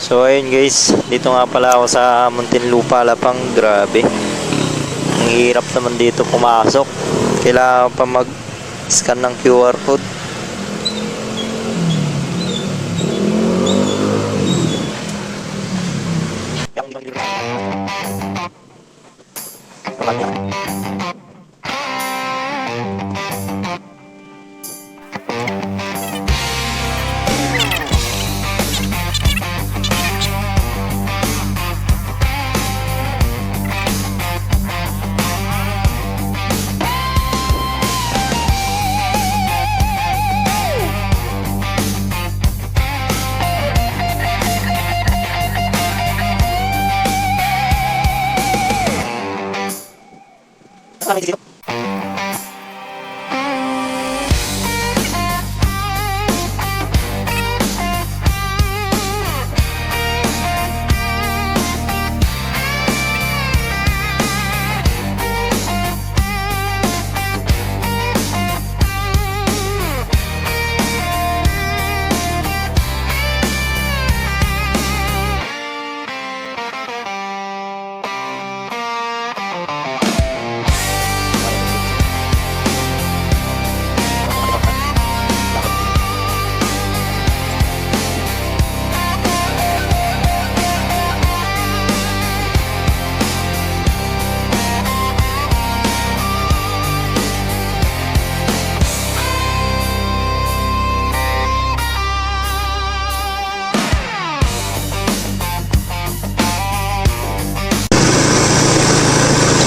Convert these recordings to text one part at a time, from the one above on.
So ayun guys, dito nga pala ako sa Muntinlupa Lapang. Grabe, ang hirap naman dito pumasok. Kailangan pa mag-scan ng QR code.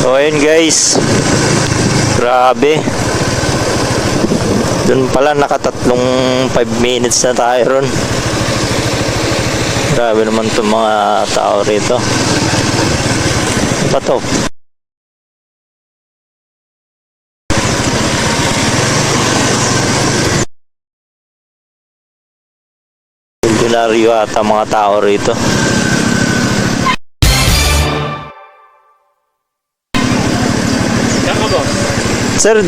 So ayun guys, grabe, dun pala nakatatlong 5 minutes na tayo ron. Grabe naman itong mga tao rito. Ano pa to? Ordinaryo ata mga tao rito. Sir,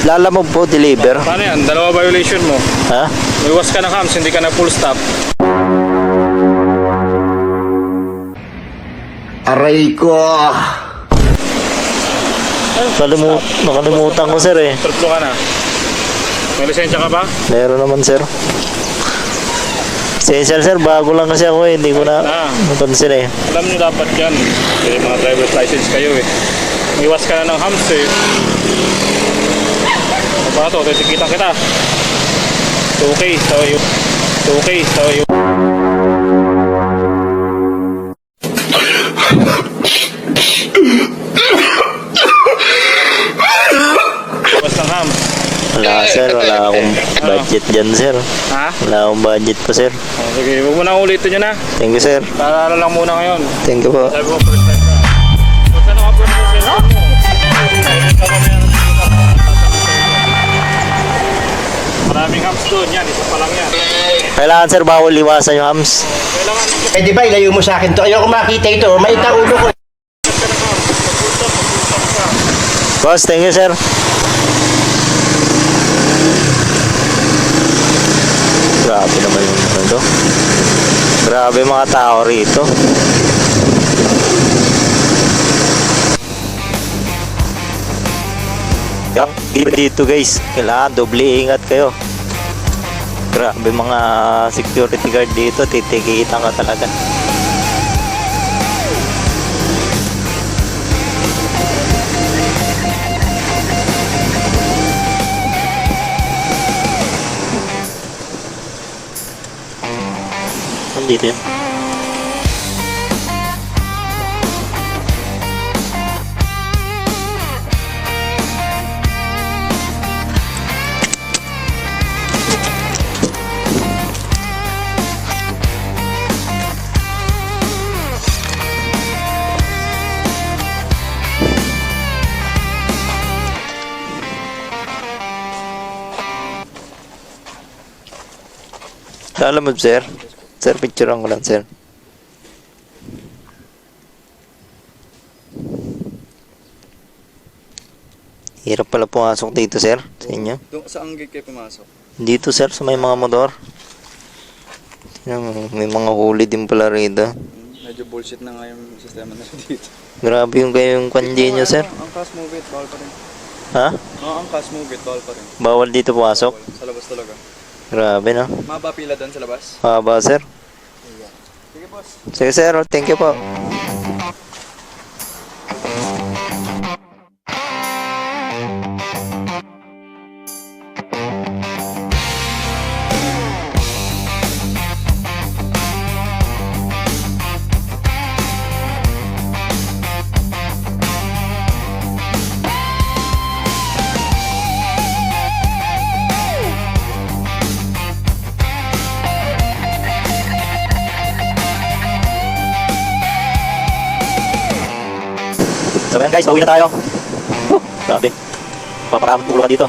lalamog po, deliver. Paano yan? Dalawa violation mo. Ha? Iwas ka ng hams, hindi ka na full stop. Aray ko! Nakalimutan ko sir eh. Triplo ka na. May lisensya ka ba? Meron naman sir. Essential sir, bago lang kasi ako eh. Hindi ko na napansin eh. Alam nyo dapat yan. Kasi mga driver's license kayo eh. Iwas ka na ng hams eh. Ano ba ito? Titikitan kita. 2K, tayo. 2K, tayo. Iwas ng hams. Wala sir, wala akong budget dyan sir. Ha? Wala akong budget pa sir. Oh, sige, huwag mo na ulitin yun ha. Thank you sir. Paalala lang muna ngayon. Thank you po. Sabi mo first time ka. Huwag ka naka-upload ng cellphone mo. Maraming hams doon yan, isa pa lang yan. Kailangan sir, bawal iwasan yung hams. Kailangan Eh di ba, ilayo mo sa akin to. Ayoko makita ito. May ulo ko. Boss, thank you sir. Grabe naman yung ano. Grabe mga tao rito. Dito guys, kailangan doble ingat kayo. Grabe mga security guard dito, titikitan ka talaga. Dito yun. Alam mo sir? Sir, picturean ko lang sir. Hirap pala pumasok dito sir, sa inyo. Saan gate kayo pumasok? Dito sir, sa may mga motor. May mga huli din pala rito. Medyo bullshit na nga yung sistema nila dito. Grabe yung kayong kwanji nyo, sir. Ang cash move it, bawal pa rin. Ha? Oo, ang cash move it, bawal pa rin. Bawal dito pumasok? Bawal. Sa labas talaga. Grabe, no? Maba pila doon sa labas. Haba, sir. Sige, boss. Sige, sir. Thank you po. So, ayan guys, pauwi na tayo. Grabe. Paparamot ulo ka dito.